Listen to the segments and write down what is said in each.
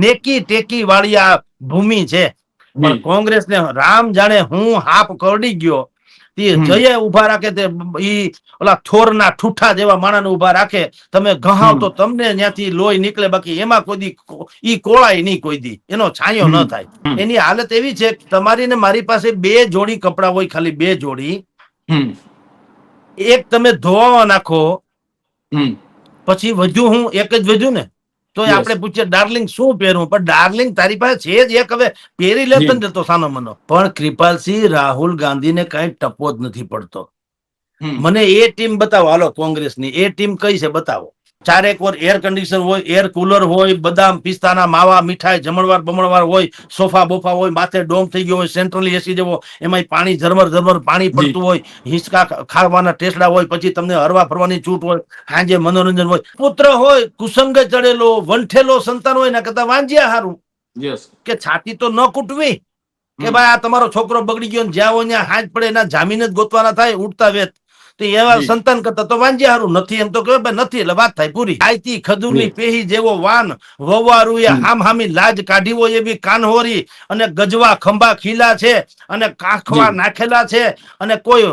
નેકી techie વાળી આ ભૂમિ છે. પણ કોંગ્રેસને રામ જાણે હું હાપ કરડી ગયો તે જયે ઉભા રાખે તે ઈ ઓલા થોરના ઠૂઠા જેવા માણસને ઉભા રાખે, તમે ગહાવ તો તમને ત્યાંથી લોહી નીકળે, બાકી એમાં કોઈ દી ઈ કોળાય નહીં, કોઈ દી એનો છાંયો ન થાય. એની હાલત એવી છે તમારી ને મારી પાસે 2 જોડી કપડા હોય, ખાલી 2 જોડી. એક તમે ધોવા નાખો પછી વધુ હું એક જ વધુ ને તો આપણે પૂછીએ ડાર્લિંગ શું પહેરવું, પણ ડાર્લિંગ તારી પાસે છે જ એક, હવે પહેરી લેતો ને તો સાનો મનો. પણ કૃપાલસિંહ રાહુલ ગાંધીને કઈ ટપો જ નથી પડતો. મને એ ટીમ બતાવો, હાલો કોંગ્રેસની એ ટીમ કઈ છે બતાવો. 4 વાર એર કન્ડિશન હોય, એર કુલર હોય, બદામ પિસ્તાના માવા મીઠાઈ જમણવાર બમણવાર હોય, સોફા બોફા હોય, માથે ડોમ થઈ ગયો હોય, સેન્ટ્રલી એસી જેવો, એમાં પાણી ઝરમર પાણી પડતું હોય, હિંચકા ખાવાના ટેસડા હોય, પછી તમને હરવા ફરવાની છૂટ હોય, સાંજે મનોરંજન હોય, પુત્ર હોય કુસંગે ચડેલો વંઠેલો સંતાન હોય ને કદા વાંજ્યા હારું કે છાતી તો ન કૂટવી કે ભાઈ આ તમારો છોકરો બગડી ગયો, જ્યાં હોય ત્યાં હાથ પડે એના જામીન જ ગોતવાના થાય ઉઠતા વેત. તો એવા સંતાન કરતા તો વાંજ્યા હારું નથી, એમ તો કહેવાય નથી એટલે વાત થાય પૂરી. આયતી ખજૂરની પેહી જેવો વાન વવારું એ હામહામી લાજ કાઢી હોય એવી કાનહોરી, અને ગજવા ખંભા ખીલા છે અને કાખવા નાખેલા છે, અને કોઈ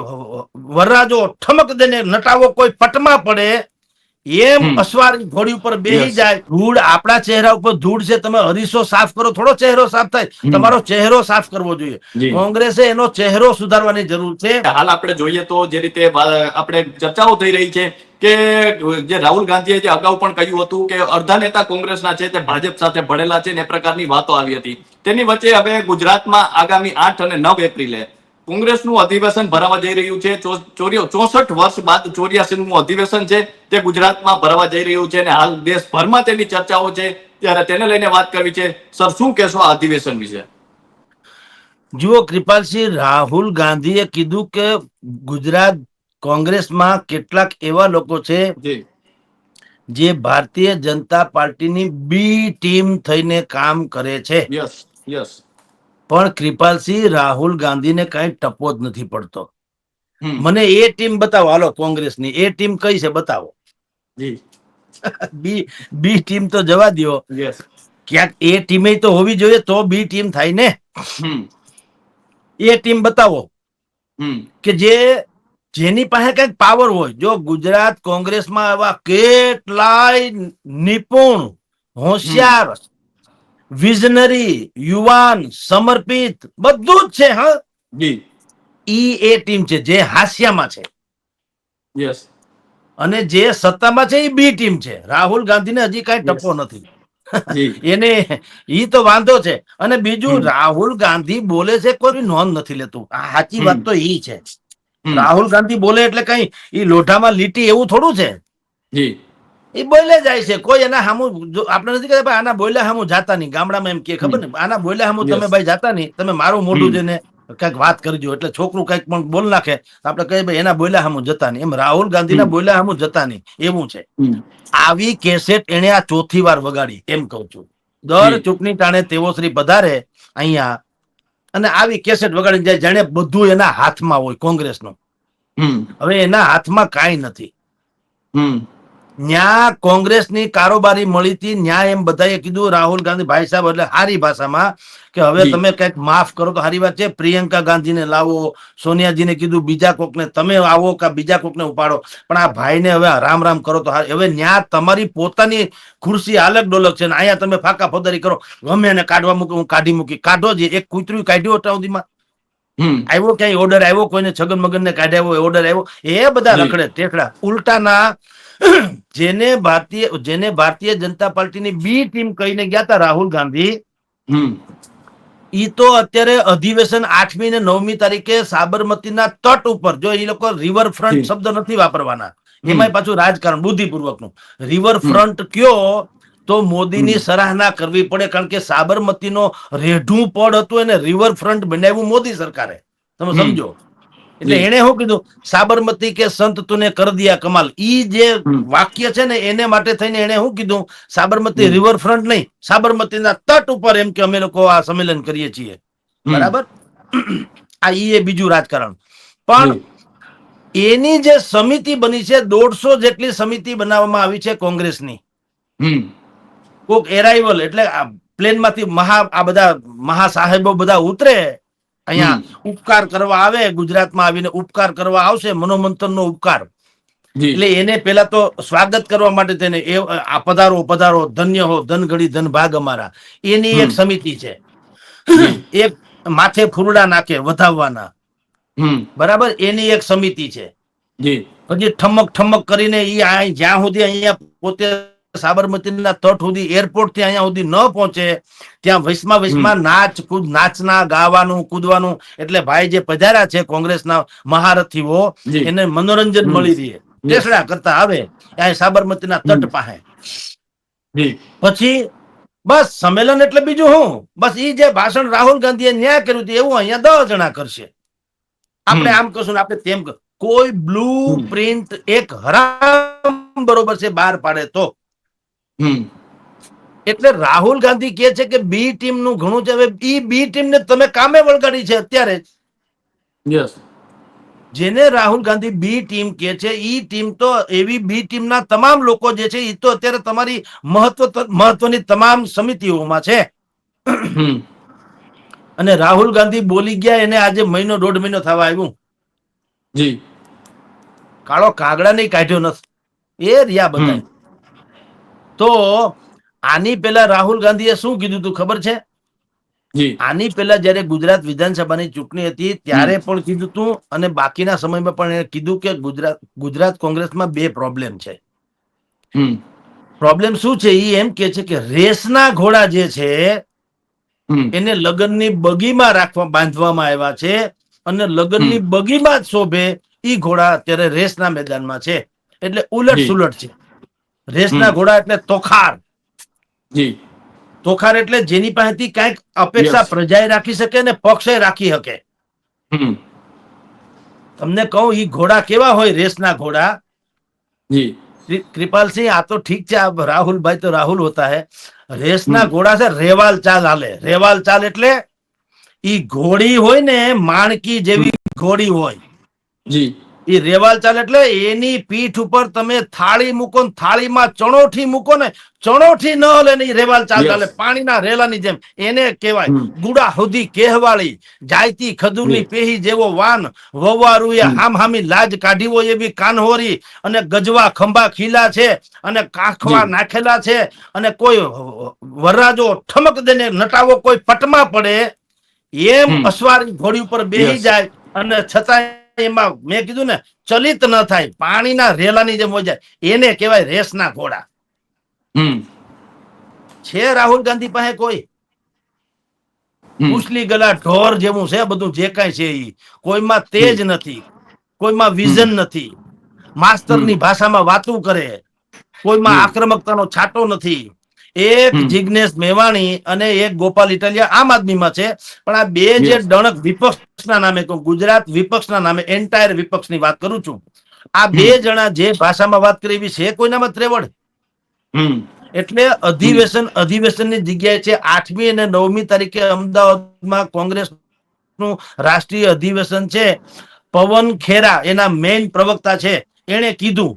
વરરાજો ઠમક દઈને નટાવો કોઈ પટમાં પડે એમ અસવારી ઘોડી ઉપર બેહી જાય. ધૂળ આપણા ચહેરા ઉપર ધૂળ છે, તમે અરીસો સાફ કરો થોડો ચહેરો સાફ થાય, તમારો ચહેરો સાફ કરવો જોઈએ. કોંગ્રેસે એનો ચહેરો સુધારવાની જરૂર છે. હાલ આપણે જોઈએ તો જે રીતે આપણે ચર્ચાઓ થઈ રહી છે કે જે રાહુલ ગાંધીએ જે અગાઉ પણ કહ્યું હતું કે અડધા નેતા કોંગ્રેસના છે તે ભાજપ સાથે ભળેલા છે ને એ પ્રકારની વાતો આવી હતી. તેની વચ્ચે હવે ગુજરાતમાં આગામી 8 અને 9 એપ્રિલે કોંગ્રેસનું અધિવેશન ભરાવા જઈ રહ્યું છે. 64 વર્ષ બાદ 84મું અધિવેશન છે તે ગુજરાતમાં ભરાવા જઈ રહ્યું છે અને હાલ દેશભરમાં તેની ચર્ચાઓ છે, ત્યારે તેને લઈને વાત કરવી છે. સર, શું કહેશો આ અધિવેશન વિશે? જુઓ કૃપાલસિંહ, રાહુલ ગાંધીએ કીધું કે ગુજરાત કોંગ્રેસમાં કેટલાક એવા લોકો છે જે ભારતીય જનતા પાર્ટીની બી ટીમ થઈને કામ કરે છે. પણ કૃપાલસિંહ રાહુલ ગાંધીને કઈ ટપો જ નથી પડતો. મને એ ટીમ બતાવો, હાલો કોંગ્રેસની એ ટીમ કઈ છે બતાવો. બી ટીમ તો જવા દો, ક્યાંક એ ટીમે તો હોવી જોઈએ તો બી ટીમ થાય ને. એ ટીમ બતાવો કે જેની પાસે કઈક પાવર હોય. જો ગુજરાત કોંગ્રેસમાં એવા કેટલાય નિપુણ, હોશિયાર, વિઝનરી, યુવાન, સમર્પિત બધું જ છે. હા, એ ટીમ છે જે હાસ્યામાં છે. અને જે સત્તામાં છે એ બી ટીમ છે. રાહુલ ગાંધીને હજી કઈ ટપો નથી. એને ઈ તો વાંધો છે. અને બીજું, રાહુલ ગાંધી બોલે છે કોઈ નોંધ નથી લેતું. આ સાચી વાત તો ઈ છે. રાહુલ ગાંધી બોલે એટલે કઈ ઈ લોઢામાં લીટી એવું થોડું છે. એ બોલે જાય છે, કોઈ એના સામું આપણે નથી કહેતા આના બોલ્યા સામું જાતા નહીં. ગામડામાં એમ કે ખબર ને, આના બોલ્યા સામું તમે ભાઈ જાતા નહીં, તમે મારું મોઢું જઈને કઈક વાત કરજો. એટલે છોકરું કઈક પણ બોલ નાખે આપણે કહીએ ભાઈ એના બોલ્યા સામું જતા નહીં. એમ રાહુલ ગાંધીના બોલ્યા સામું જતા નહીં એવું છે. આવી કેસેટ એને આ 4થી વાર વગાડી, એમ કઉ છું. દર ચૂંટણી ટાણે તેઓ શ્રી પધારે અહીંયા અને આવી કેસેટ વગાડી જાય, જાણે બધું એના હાથમાં હોય કોંગ્રેસનું. હવે એના હાથમાં કાંઈ નથી. ન્યા કોંગ્રેસની કારોબારી મળી હતી, ન્યા એમ બધાએ કીધું રાહુલ ગાંધી ભાઈ સાહેબ એટલે સારી ભાષામાં કે હવે તમે કઈક માફ કરો તો સારી વાત છે. પ્રિયંકા ગાંધીને લાવો, સોનિયાજીને કીધું બીજા કોકને તમે આવો કે બીજા કોકને ઉપાડો, પણ આ ભાઈને હવે રામ રામ કરો તો હવે ન્યા તમારી પોતાની ખુરશી આલક ડોલક છે ને અહીંયા તમે ફાકા ફોદારી કરો. ગમે એને કાઢવા મૂકી હું કાઢી મૂકી, કાઢો જ. એક કૂતરું કાઢ્યું હતા સુધીમાં આવ્યો ક્યાંય ઓર્ડર આવ્યો? કોઈને છગન મગન ને કાઢ્યા ઓર્ડર આવ્યો? એ બધા રખડે ટેકડા ઉલટાના. જેને ભારતીય જનતા પાર્ટીની બી ટીમ કહીને ગયા હતા રાહુલ ગાંધી, ઈ તો અત્યારે અધિવેશન 8મી ને 9મી તારીખે સાબરમતીના તટ ઉપર, જો એ લોકો રિવરફ્રન્ટ શબ્દ નથી વાપરવાના, એમાં પાછું રાજકારણ બુદ્ધિપૂર્વકનું. રિવરફ્રન્ટ કયો તો મોદીની સરાહના કરવી પડે, કારણ કે સાબરમતીનો રેઢું પડ હતું એને રિવરફ્રન્ટ બનાવ્યું મોદી સરકારે. તમે સમજો. એટલે એને શું કીધું? સાબરમતી કે સંત તુને કર દિયા કમાલ. ઈ જે વાક્ય છે ને એને માટે થઈને એને શું કીધું? સાબરમતી રિવરફ્રન્ટ નહીં, સાબરમતીના તટ ઉપર, એમ કે અમે લોકો આ સંમેલન કરીએ છીએ. બરાબર. આ ઈ બીજું રાજકારણ. પણ એની જે સમિતિ બની છે, 150 જેટલી સમિતિ બનાવવામાં આવી છે કોંગ્રેસની. કોક એરાઇવલ એટલે પ્લેનમાંથી આ બધા મહાસાહેબો બધા ઉતરે અહીંયા ઉપકાર કરવા આવે, ગુજરાતમાં આવીને ઉપકાર કરવા આવશે, મનોમંથનનો ઉપકાર. એટલે એને પેલા તો સ્વાગત કરવા માટે તેને પધારો પધારો, ધન્ય હો, ધન ઘડી ધન ભાગ અમારા, એની એક સમિતિ છે. એક માથે ફૂરડા નાખે વધાવવાના, બરાબર, એની એક સમિતિ છે. પછી ઠમક ઠમક કરીને જ્યાં સુધી અહીંયા પોતે સાબરમતીના તટ સુધી, એરપોર્ટ થી અહીંયા સુધી ન પહોંચે ત્યાં વૈષ્ણમાં નાચના ગાવાનું કૂદવાનું, એટલે ભાઈ જે પધાર્યા છે કોંગ્રેસના મહારથીઓ, એને મનોરંજન મળી રહે, ટેસડા કરતા આવે સાબરમતીના તટ પાસે. પછી બસ સંમેલન એટલે બીજું હું, બસ ઈ જે ભાષણ રાહુલ ગાંધીએ ન્યાય કર્યું હતું એવું અહીંયા 10 જણા કરશે. આપણે આમ કરશું ને આપણે તેમ, કોઈ બ્લુ પ્રિન્ટ એક હરામ બરોબર છે બહાર પાડે તો. એટલે રાહુલ ગાંધી કહે છે કે બી ટીમ નું ઘણું છે. હવે ઈ બી ટીમ ને તમે કામે વળગાડી છે અત્યારે જ. જેને રાહુલ ગાંધી બી ટીમ કે છે, ઈ ટીમ તો એવી બી ટીમ ના તમામ લોકો જે છે એ તો અત્યારે તમારી મહત્વની તમામ સમિતિઓમાં છે. અને રાહુલ ગાંધી બોલી ગયા, એને આજે 1.5 મહિનો થવા આવ્યું. કાળો કાગડા નહીં કાઢ્યો નથી, એ રહ્યા બધા. તો આની પેલા રાહુલ ગાંધીએ શું કીધું તું ખબર છે? આની પેલા જયારે ગુજરાત વિધાનસભાની ચૂંટણી હતી ત્યારે પણ કીધું તું, અને બાકીના સમયમાં પણ એને કીધું કે ગુજરાત કોંગ્રેસમાં 2 પ્રોબ્લેમ છે. પ્રોબ્લેમ શું છે? એ એમ કે છે કે રેસના ઘોડા જે છે એને લગનની બગીમાં બાંધવામાં આવ્યા છે, અને લગનની બગીમાં જ શોભે ઈ ઘોડા અત્યારે રેસના મેદાનમાં છે. એટલે ઉલટ સુલટ છે. રેસના ઘોડા એટલે તોખાર. તોખાર એટલે જેની પાસેથી કઈક અપેક્ષા પ્રજાએ રાખી શકે ને પક્ષે રાખી શકે. તમને કહું ઈ ઘોડા કેવા હોય, રેસના ઘોડા? कृपालसिंह, आ तो ठीक है, आप राहुल भाई तो राहुल होता है. रेसना घोड़ा से रेवाल चाल हाले. रेवाल चाल એટલે ઈ ઘોડી હોય ને માણકી જેવી ઘોડી હોય. એ રેવાલ ચાલ એટલે એની પીઠ ઉપર તમે થાળી મૂકો ને થાળીમાં ચણોઠી મૂકો ને ચણોઠી ન હલે ને રેવાલ ચાલ ચાલે, પાણીના રેલાની જેમ. એને કહેવાય ગુડા હુધી કહેવાળી, જાયતી ખદુની પેહી જેવો વાન, વવારુએ હામહામી લાજ કાઢી હોય એવી કાનહોરી, અને ગજવા ખંભા ખીલા છે અને કાખવા નાખેલા છે, અને કોઈ વરરાજો ઠમક દેને નટાવો કોઈ પટમાં પડે એમ અસવારી ઘોડી ઉપર બેહી જાય, અને છતાં એમાં મેં કીધું ને ચલિત ન થાય, પાણીના રેલાની જેમ હોય જાય, એને કહેવાય રેસના ઘોડા. છે રાહુલ ગાંધી પાસે કોઈ? ઉછલી ગયેલા ઢોર જેવું છે બધું જે કઈ છે ઈ. કોઈમાં તેજ નથી, કોઈમાં વિઝન નથી, માસ્તરની ભાષામાં વાતું કરે, કોઈમાં આક્રમકતાનો છાંટો નથી. એક જિગ્નેશ મેવાણી અને એક ગોપાલ ઇટાલિયા આમ આદમીમાં છે, પણ આ 2 જે ડણક વિપક્ષના નામે, ગુજરાત વિપક્ષના નામે, એન્ટાયર વિપક્ષની વાત કરું છું, આ 2 જણા જે ભાષામાં વાત કરી એવી છે કોઈનામાં ત્રેવડ? એટલે અધિવેશનની જગ્યાએ છે 8મી અને 9મી તારીખે અમદાવાદમાં કોંગ્રેસનું રાષ્ટ્રીય અધિવેશન છે. પવન ખેરા એના મેઇન પ્રવક્તા છે, એને કીધું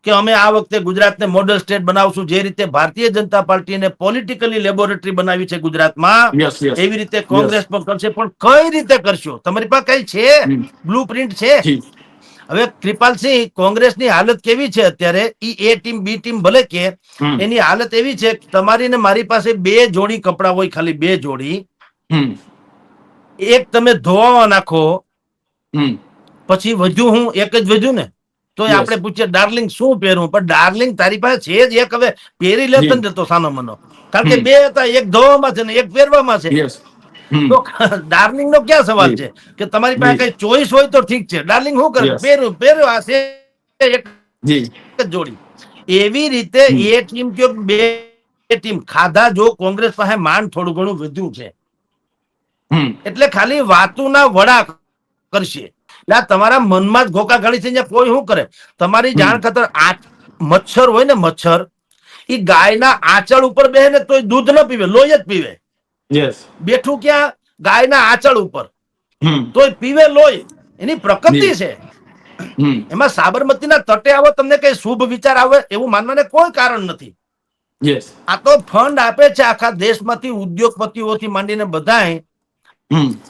કે અમે આ વખતે ગુજરાતને મોડેલ સ્ટેટ બનાવશું. જે રીતે ભારતીય જનતા પાર્ટીને પોલિટિકલી લેબોરેટરી બનાવી છે ગુજરાતમાં, એવી રીતે કોંગ્રેસ પણ કરશે. પણ કઈ રીતે કરશો? તમારી પાસે કઈ છે? બ્લુ પ્રિન્ટ છે? હવે કૃપાલસિંહ, કોંગ્રેસની હાલત કેવી છે અત્યારે? એ ટીમ બી ટીમ ભલે કે, એની હાલત એવી છે તમારી ને મારી પાસે 2 જોડી કપડા હોય, ખાલી 2 જોડી. એક તમે ધોવા નાખો, પછી વધુ હું એક જ વધુ ને તો આપણે પૂછીએ ડાર્લિંગ શું પહેરવું? પણ ડાર્લિંગ તારી પાસે છે જ એક, હવે પહેરી લેતો ને તો સાનો મનો, કારણ કે 2 હતા, એક ધોવામાં છે ને એક પહેરવામાં છે. તો ડાર્લિંગ નો ક્યાં સવાલ છે? કે તમારી પાસે કઈ ચોઈસ હોય તો ઠીક છે, ડાર્લિંગ શું કરે? પહેર્યું આ છે એક જોડી. એવી રીતે એ ટીમ કે 2 ટીમ ખાધા જો કોંગ્રેસ પાસે માન થોડું ઘણું વધ્યું છે, એટલે ખાલી વાતુના વડા કરશે. તમારા મનમાં જ ઘોકા ઘડી છે, કોઈ શું કરે? તમારી જાણ ખાતર મચ્છર હોય ને, મચ્છર એ ગાયના આંચળ ઉપર બેહે ને તો દૂધ ન પીવે, લોહી જ પીવે. બેઠું ક્યાં? ગાયના આંચળ ઉપર, તોય પીવે લોહી. એની પ્રકૃતિ છે. એમાં સાબરમતીના તટે આવો, તમને કઈ શુભ વિચાર આવે એવું માનવાને કોઈ કારણ નથી. યસ. આ તો ફંડ આપે છે આખા દેશમાંથી, ઉદ્યોગપતિઓથી માંડીને બધાય,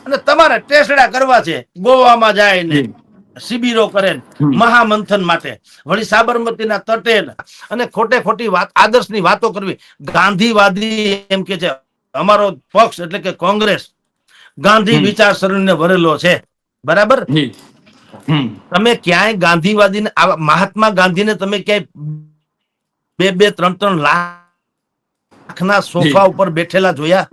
અને તમારે ટેસડા કરવા છે. ગોવામાં જાય ને શિબિરો કરે ને મહામંથન માટે, વળી સાબરમતીના તટે અને ખોટે ખોટી વાત, આદર્શની વાતો કરવી. ગાંધીવાદી એમ કે છે અમારો પક્ષ એટલે કે કોંગ્રેસ ગાંધી વિચારસરણીને ભરેલો છે, બરાબર. તમે ક્યાંય ગાંધીવાદીને, મહાત્મા ગાંધીને તમે ક્યાંય 2-2, 3-3 લાખના સોફા ઉપર બેઠેલા જોયા?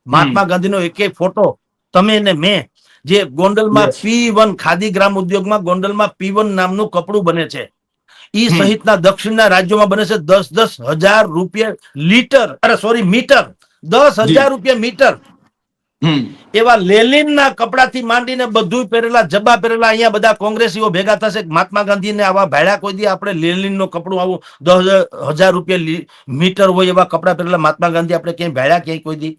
મહાત્મા ગાંધીનો એક ફોટો તમે ને મેં, જે ગોંડલમાં P1 ખાદી ગ્રામ ઉદ્યોગમાં ગોંડલમાં P1 નામનું કપડું બને છે, ઈ સહિતના દક્ષિણના રાજ્યોમાં બને છે 10,000 રૂપિયા લીટર, અરે સોરી મીટર, 10,000 રૂપિયા મીટર. એવા લેલિનના કપડાથી માંડીને બધું પહેરેલા, જબ્બા પહેરેલા, અહીંયા બધા કોંગ્રેસીઓ ભેગા થશે, મહાત્મા ગાંધીને આવા ભાડા કોઈ દી આપણે લેલિનનું કપડું આવું 10,000 રૂપિયા મીટર હોય એવા કપડા પહેરેલા મહાત્મા ગાંધી આપણે ક્યાંય ભાડા ક્યાંય કોઈ દી?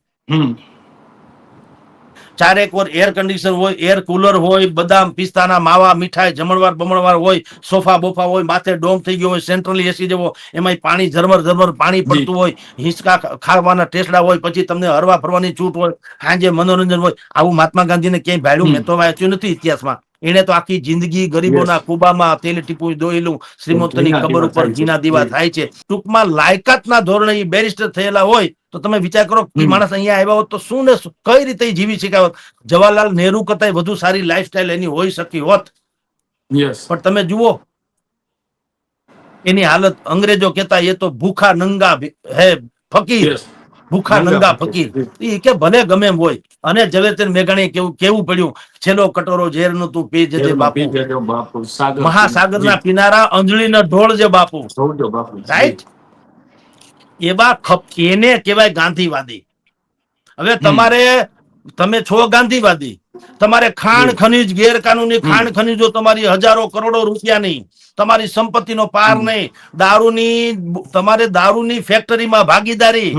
ચારેક વાર એર કન્ડિશન હોય, એર કુલર હોય, બદામ પિસ્તાના માવા, મીઠાઈ, જમણવાર બમણવાર હોય, સોફા બોફા હોય, માથે ડોમ થઈ ગયો હોય, સેન્ટ્રલી એસી જેવો, એમાં પાણી ઝરમર ઝરમર પાણી પડતું હોય, હિંચકા ખાવાના ટેસડા હોય, પછી તમને હરવા ફરવાની છૂટ હોય, સાંજે મનોરંજન હોય. આવું મહાત્મા ગાંધીને ક્યાંય ભાડ્યું મેં તો વાંચ્યું નથી ઇતિહાસમાં. એને તો આખી જિંદગી ગરીબોના કુબામાં તેલ ટીપું દોયેલું, શ્રીમંતની કબર ઉપર ઘીના દીવા થાય છે. ટૂંકમાં લાયકાતના ધોરણે બેરિસ્ટર થયેલા હોય તો તમે વિચાર કરો કે માણસ અહીંયા આવ્યા હોત તો શું ને કઈ રીતે જીવી શક્યા હોત? જવાહરલાલ નહેરુ કરતા વધુ સારી લાઈફસ્ટાઈલ એની હોઈ શકી હોત. પણ તમે જુઓ એની હાલત. અંગ્રેજો કહેતા એ તો ભૂખા નંગા હે ફકીર, ભૂખા નંગા ફકીર. એ કે ભલે ગમે એમ હોય. અને ઝવેરચંદ મેઘાણી કેવું પડ્યું, છેલ્લો કટોરો ઝેરનો તું પી જજે બાપુ, મહાસાગરના કિનારા અંજળીના ઢોળ જે બાપુ, રાઈટ? એવા એને કહેવાય ગાંધીવાદી. હવે તમે છો ગાંધીવાદી, તમારે ખાણ ખનીજ, ગેરકાનૂની ખાણ ખનીજો, તમારી હજારો કરોડો રૂપિયાની તમારી સંપત્તિનો પાર નહીં, તમારે દારૂની ફેક્ટરીમાં ભાગીદારી,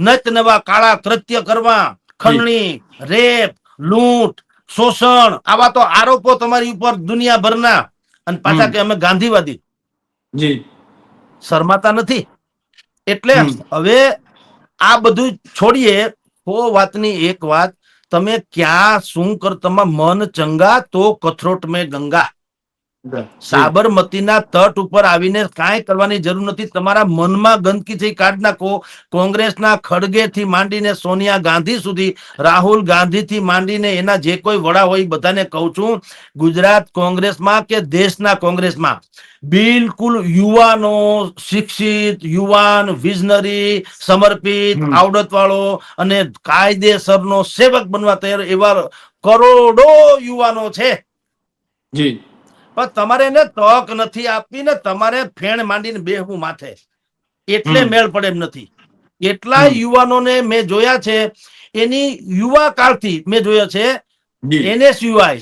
નત નવા કાળા કૃત્ય કરવા, ખંડણી, રેપ, લૂંટ, શોષણ, આવા તો આરોપો તમારી ઉપર દુનિયાભરના, અને પાછા કે અમે ગાંધીવાદી. શરમાતા નથી. એટલે હવે આ બધું છોડીએ. વાતની એક વાત, તમે ક્યાં શું કર, તમારા મન ચંગા તો કથરોટ મેં ગંગા. સાબરમતીના તટ ઉપર આવીને કાંઈ કરવાની જરૂર નથી. તમારા મનમાં ગંદકીથી કાઢ નાખો. કોંગ્રેસના ખડગે થી માંડીને સોનિયા ગાંધી સુધી, રાહુલ ગાંધી થી માંડીને એના જે કોઈ વડા હોય બધાને કહું છું, ગુજરાત કોંગ્રેસમાં કે દેશના કોંગ્રેસમાં બિલકુલ યુવાનો, શિક્ષિત યુવાન, વિઝનરી, સમર્પિત, આવડત વાળો અને કાયદેસરનો સેવક બનવા તૈયાર એવા કરોડો યુવાનો છે. પણ તમારે એને તક નથી આપવી ને, તમારે ફેણ માંડીને બેહવું માથે, એટલે મેળ પડે એમ નથી. એટલા યુવાનોને મેં જોયા છે, એની યુવા કાળથી મેં જોયા છે. NSUI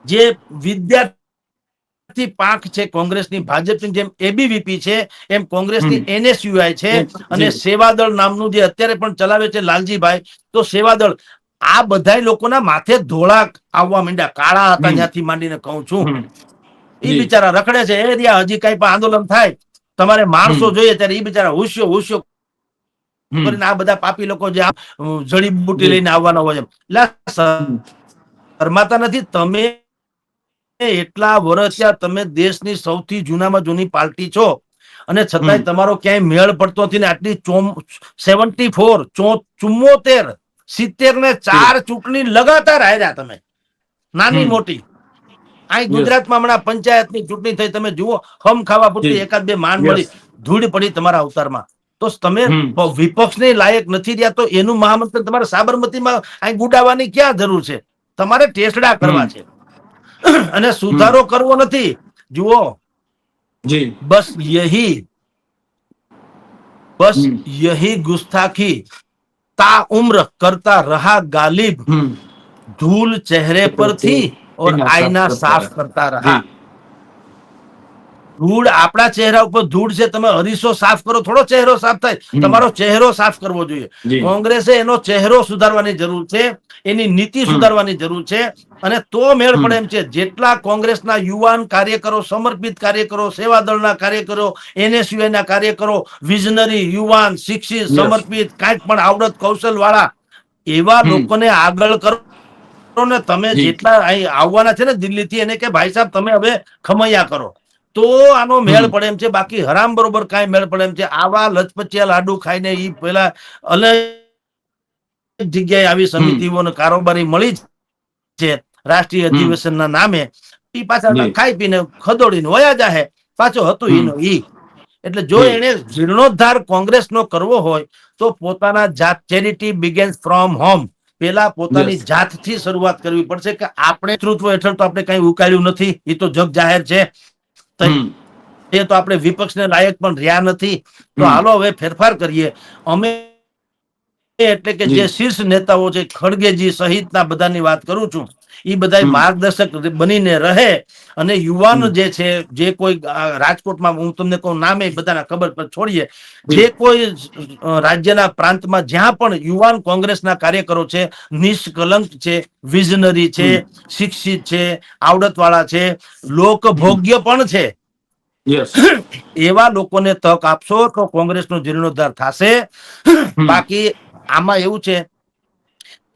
જે વિદ્યાર્થી પાંખ છે કોંગ્રેસની, ભાજપની જેમ ABVP છે એમ કોંગ્રેસની NSUI છે. અને સેવાદળ નામનું જે અત્યારે પણ ચલાવે છે લાલજીભાઈ, તો સેવાદળ, આ બધા લોકોના માથે ધોળા આવવા માંડ્યા. કાળા હતા ત્યાંથી માંડીને કહું છું. એ બિચારા રખડે છે. એ રહ્યા હજી કઈ પણ આંદોલન થાય, તમારે માણસો જોઈએ ત્યારે એ બિચારા હુસ્યો હુસ્યો કરીને આ બધા પાપી લોકો જે જડીબુટી લઈને આવવાના હોય એટલે શરમાતા નથી. તમે એટલા વર્ષ તમે દેશની સૌથી જૂનામાં જૂની પાર્ટી છો, અને છતાંય તમારો ક્યાંય મેળ પડતો નથી ને. આટલી 74 70 ને 4 ચૂંટણી લગાતાર હાર્યા તમે, નાની મોટી. અહીં ગુજરાતમાં હમણાં પંચાયતની ચૂંટણી થઈ, તમે જુઓ, હમ ખાવા પૂરતી એકાદ બે માંડ મળી, ધૂળ પડી તમારા અવતારમાં. તો તમે વિપક્ષને લાયક નથી રહ્યા, તો એનું મહામંત્ર તમારે સાબરમતીમાં અહીં ગુડાવવાની ક્યાં જરૂર છે? તમારે ટેસડા કરવા છે અને સુધારો કરવો નથી. જુઓ, બસ યહી ગુસ્તાખી તા ઉમ્ર કરતા રહા ગાલિબ, धूल चेहरे पर थी और आईना साफ करता रहा. ધૂળ આપણા ચહેરા ઉપર ધૂળ છે, તમે અરીસો સાફ કરો, થોડો ચહેરો સાફ થાય? તમારો ચહેરો સાફ કરવો જોઈએ. જી. કોંગ્રેસે એનો ચહેરો સુધારવાની જરૂર છે, એની નીતિ સુધારવાની જરૂર છે, અને તો મેળ પડે એમ છે. જેટલા કોંગ્રેસના યુવાન કાર્યકરો, સમર્પિત કાર્યકરો, સેવાદળના કાર્યકરો, NSU ના કાર્યકરો, વિઝનરી, યુવાન, શિક્ષિત, સમર્પિત, કાંઈક પણ આવડત કૌશલ વાળા એવા લોકોને આગળ કરો ને. તમે જી. જેટલા અહીં આવવાના છે ને દિલ્હીથી, એને કે ભાઈ સાહેબ તમે હવે ખમૈયા કરો, તો આનો મેળ પડે એમ છે. બાકી હરામ બરોબર કાંઈ મેળ પડે એમ છે. આવા લચપચિયા લાડુ ખાઈને ઈ પેલા અલગ જગ્યાએ આવી સમિતિઓને કારોબારી મળી છે રાષ્ટ્રીય અધિવેશનના નામે, ઈ પાછા ખાઈ પીને ખદોડીને વયા જાહે. પાછો હતું ઈનો ઈ. એટલે જો એને જીર્ણોદ્ધાર કોંગ્રેસનો કરવો હોય તો પોતાના જાત, ચેરિટી બિગેન્સ ફ્રોમ હોમ. પેલા પોતાની જાતથી શરૂઆત કરવી પડશે કે આપણે નેતૃત્વ હેઠળ તો આપણે કઈ ઉકાળ્યું નથી, એ તો જગ જાહેર છે. એ તો આપણે વિપક્ષને લાયક પણ રહ્યા નથી. તો હાલો હવે ફેરફાર કરીએ. અમે એટલે કે જે શીર્ષ નેતાઓ છે, ખડગેજી સહિતના બધાની વાત કરું છું, એ બધા માર્ગદર્શક બનીને રહે. અને યુવાન જે છે, જે કોઈ રાજકોટમાં હું તમને કહું નામે બધાના ખબર પર છોડીએ, જે કોઈ રાજ્યના પ્રાંતમાં જ્યાં પણ યુવાન કોંગ્રેસના કાર્યકરો છે, નિષ્કલંક છે, વિઝનરી છે, શિક્ષિત છે, આવડત વાળા છે, લોકભોગ્ય પણ છે, એવા લોકોને તક આપશો તો કોંગ્રેસનો જીર્ણોદ્ધાર થશે. બાકી આમાં એવું છે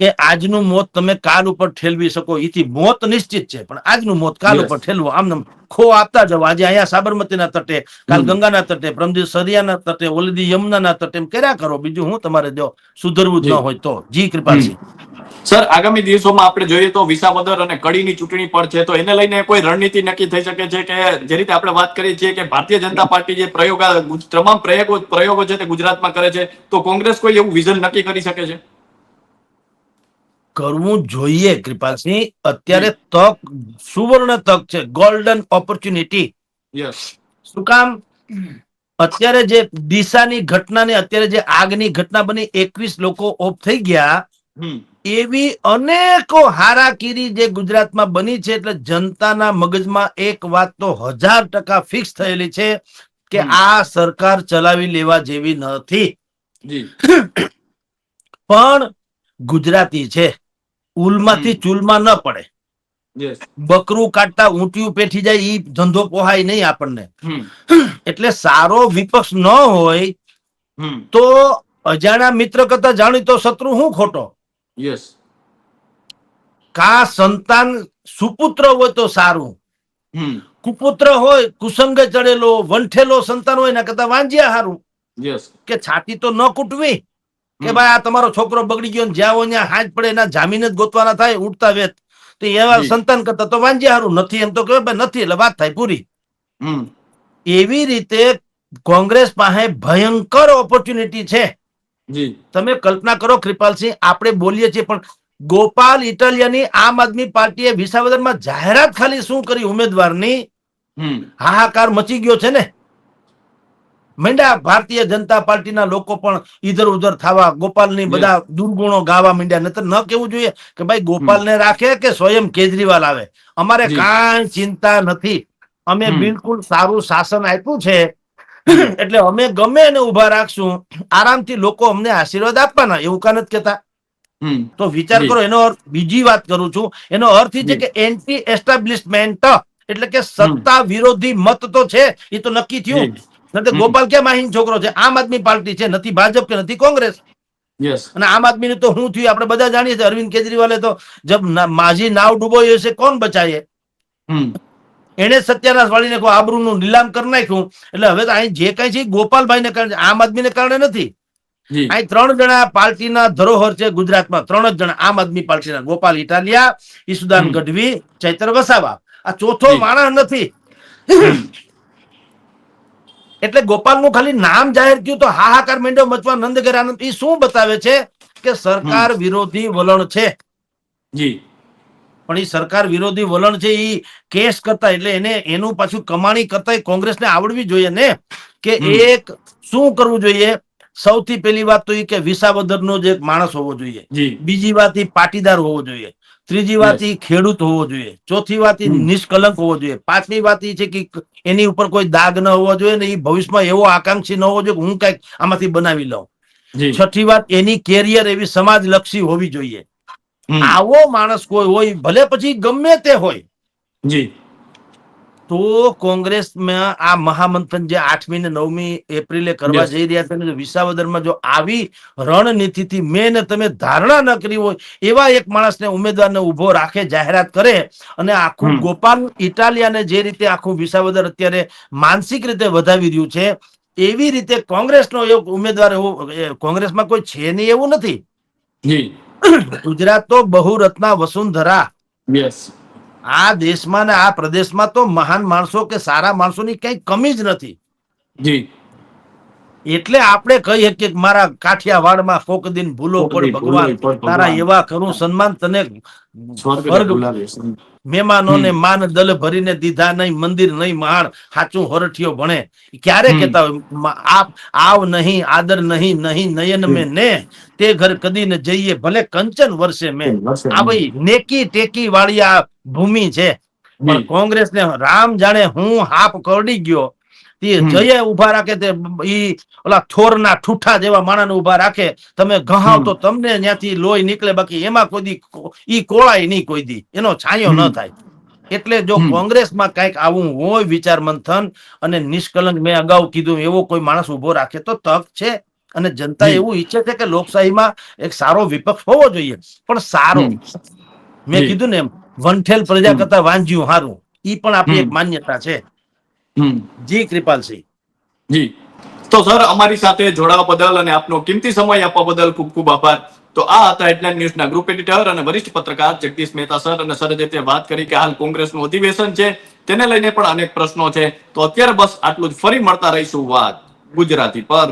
કે આજનું મોત તમે કાલ ઉપર ઠેલવી શકો, એથી મોત નિશ્ચિત છે, પણ આજનું મોત કાલ ઉપર ઠેલવો. આમ ખો આપતા જવો. આજે અહીંયા સાબરમતીના તટે, કાલ ગંગાના તટે, પ્રમદી સરિયાના તટે, ઓલદી યમુનાના તટે કર્યા કરો. બીજું હું તમારે જો સુધરવું જ ન હોય તો. જી કૃપાલસિંહ. સર, આગામી દિવસોમાં આપણે જોઈએ તો વિસાવદર અને કડીની ચૂંટણી પણ છે, તો એને લઈને કોઈ રણનીતિ નક્કી થઈ શકે છે કે જે રીતે આપણે વાત કરીએ છીએ કે ભારતીય જનતા પાર્ટી જે તમામ પ્રયોગો છે તે ગુજરાતમાં કરે છે, તો કોંગ્રેસ કોઈ એવું વિઝન નક્કી કરી શકે છે? કરવું જોઈએ કૃપાલસિંહ. અત્યારે તક, સુવર્ણ તક છે, ગોલ્ડન ઓપોર્ચ્યુનિટી. શું કામ? અત્યારે જે ડીસાની ઘટના ને અત્યારે જે આગની ઘટના બની, 21 લોકો ઓફ થઈ ગયા, એવી અનેકો હારાકીરી જે ગુજરાતમાં બની છે. એટલે જનતાના મગજમાં એક વાત તો 1000% ફિક્સ થયેલી છે કે આ સરકાર ચલાવી લેવા જેવી નથી. પણ ગુજરાતી છે, ઉલમાંથી ચૂલમાં ન પડે. બકરું કાઢતા ઊંટિયું પેઠી જાય, ઈ ધંધો પોહાય નહીં આપણને. એટલે સારો વિપક્ષ ન હોય તો અજાણા મિત્ર કરતા જાણીતો શત્રુ હું ખોટો. કા સંતાન સુપુત્ર હોય તો સારું, કુપુત્ર હોય, કુસંગે ચડેલો, વંઠેલો સંતાન હોય, એના કરતા વાંજ્યા હારું. કે છાતી તો ન કૂટવી કે ભાઈ આ તમારો છોકરો બગડી ગયો, જ્યાં હોય ત્યાં હાથ પડે, એના જામીન જ ગોતવાના થાય ઉઠતા વેત. તો એવા સંતાન કરતા તો વાંજ્યા હારું. નથી એમ તો કે નથી, એટલે વાત થાય પૂરી. એવી રીતે કોંગ્રેસ પાસે ભયંકર ઓપોર્ચ્યુનિટી છે. તમે કલ્પના કરો કૃપાલસિંહ, આપણે બોલીએ છીએ પણ ગોપાલ ઇટાલિયાની આમ આદમી પાર્ટીએ વિસાવદરમાં જાહેરાત ખાલી શું કરી ઉમેદવારની, હાહાકાર મચી ગયો છે ને. માંડ્યા ભારતીય જનતા પાર્ટીના લોકો પણ ઈધર ઉધર થવા, ગોપાલની બધા દુર્ગુણો ગાવા માંડ્યા. નતર ન કેવું જોઈએ કે ભાઈ ગોપાલને રાખે કે સ્વયં કેજરીવાલ આવે, અમારે કાંઈ ચિંતા નથી, અમે બિલકુલ સારું શાસન આપ્યું છે, એટલે અમે ગમે એને ઉભા રાખશું, આરામથી લોકો અમને આશીર્વાદ આપવાના, એવું કાં નથી કેતા. તો વિચાર કરો. એનો અર્થ, બીજી વાત કરું છું, એનો અર્થ એ છે કે એન્ટી એસ્ટાબ્લિશમેન્ટ, એટલે કે સત્તા વિરોધી મત તો છે, એ તો નક્કી થયું. ગોપાલ કેમ આહીન છોકરો છે? આમ આદમી પાર્ટી છે, નથી ભાજપ કે નથી કોંગ્રેસ. અને આમ આદમી તો શું થયું આપણે બધા જાણીએ છીએ. અરવિંદ કેજરીવાલે તો જબ માજી નાવ ડૂબોયો છે, કોણ બચાયે? એને સત્યાનાશ વાળીને આબરૂનું નીલામ કરી નાખ્યું. એટલે હવે તો અહીં જે કઈ છે ગોપાલભાઈ ને કારણે, આમ આદમીને કારણે નથી. અહીં 3 જણા પાર્ટીના ધરોહર છે ગુજરાતમાં, 3 જ જણા આમ આદમી પાર્ટીના: ગોપાલ ઇટાલિયા, ઈસુદાન ગઢવી, ચૈતર વસાવા. આ ચોથો માણસ નથી. એટલે ગોપાલનું ખાલી નામ જાહેર થયું તો હાહાકાર માંડ્યો મચવા, નંદઘેર આનંદ. એ શું બતાવે છે? કે સરકાર વિરોધી વલણ છે. પણ એ સરકાર વિરોધી વલણ છે, એ કેસ કરતા, એટલે એને એનું પાછું કમાણી કરતા કોંગ્રેસને આવડવી જોઈએ ને, કે એક શું કરવું જોઈએ. સૌથી પહેલી વાત તો એ કે વિસાવદરનો જ એક માણસ હોવો જોઈએ. જી બીજી વાત એ પાટીદાર હોવો જોઈએ. ત્રીજી વાત એ ખેડૂત હોવો જોઈએ. ચોથી વાત એ નિષ્કલંક હોવો જોઈએ. પાંચમી વાત એ છે કે એની ઉપર કોઈ દાગ ન હોવો જોઈએ ને એ ભવિષ્યમાં એવો આકાંક્ષી ન હોવો જોઈએ કે હું કઈક આમાંથી બનાવી લઉં. જી છઠ્ઠી વાત એની કેરિયર એવી સમાજલક્ષી હોવી જોઈએ. હમ આવો માણસ કોઈ હોય ભલે પછી ગમે તે હોય જી તો કોંગ્રેસમાં આ મહામંથન જે 8મી ને 9મી એપ્રિલે કરવા Yes. જઈ રહ્યા છે ને વિસાવદરમાં જો આવી રણનીતિથી મેં ને તમે ધારણા ન કરી હોય એવા એક માણસને ઉમેદવારને ઉભો રાખે, જાહેરાત કરે અને આખું હમ. ગોપાલ ઇટાલિયાને જે રીતે આખું વિસાવદર અત્યારે માનસિક રીતે વધાવી રહ્યું છે એવી રીતે કોંગ્રેસનો એક ઉમેદવાર એવો કોંગ્રેસમાં કોઈ છે નહીં એવું નથી. જી ગુજરાત તો બહુરત્ના વસુંધરા. યસ આ દેશમાં ને આ પ્રદેશમાં તો મહાન માણસો કે સારા માણસોની કઈ કમી જ નથી. જી એટલે આપણે કહી શકીએ કે મારા કાઠિયાવાડમાં કોક દિન ભૂલો પડ ભગવાન, તારા એવા કરું સન્માન, તને સ્વર્ગ મહેમાનોને માન દલ ભરીને દીધા નહીં, મંદિર નહીં મહાણ, સાચું હરઠિયો ભણે. ક્યારે કેતા હોય આવ નહીં, આદર નહીં, નહીં નયન મેં ને તે ઘર કદી ને જઈએ ભલે કંચન વર્ષે મેં. આ ભાઈ નેકી ટેકી વાળી આ ભૂમિ છે. પણ કોંગ્રેસને રામ જાણે હું હાપ કરડી ગયો તે જય ઉભા રાખે તે ઈ ઓલા થોરના ઠૂઠા જેવા માણસને ઉભા રાખે. તમે ઘહાવ તો તમને ત્યાંથી લોહી નીકળે, બાકી એમાં કોઈ દી ઈ કોળાય નહીં, કોઈ દી એનો છાંયો ન થાય. એટલે જો કોંગ્રેસમાં કઈક આવું હોય વિચાર મંથન અને નિષ્કલંક, મેં અગાઉ કીધું એવો કોઈ માણસ ઉભો રાખે તો તક છે. અને જનતા એવું ઈચ્છે છે કે લોકશાહીમાં એક સારો વિપક્ષ હોવો જોઈએ, પણ સારો. મેં કીધું ને એમ વંઠેલ પ્રજા કરતા વાંજ્યું હારું, ઈ પણ આપણી એક માન્યતા છે. જી કૃપાલસિંહ. જી તો સર, અમારી સાથે જોડાવા બદલ અને આપનો કિંમતી સમય આપવા બદલ ખૂબ ખૂબ આભાર. તો આ હતા હેડલાઇન ન્યૂઝના ગ્રુપ એડિટર અને વરિષ્ઠ પત્રકાર જગદીશ મહેતા સર. અને સરે જે તે વાત કરી કે હાલ કોંગ્રેસનું અધિવેશન છે તેને લઈને પણ અનેક પ્રશ્નો છે. તો અત્યારે બસ આટલું જ. ફરી મળતા રહીશું વાત ગુજરાતી પર.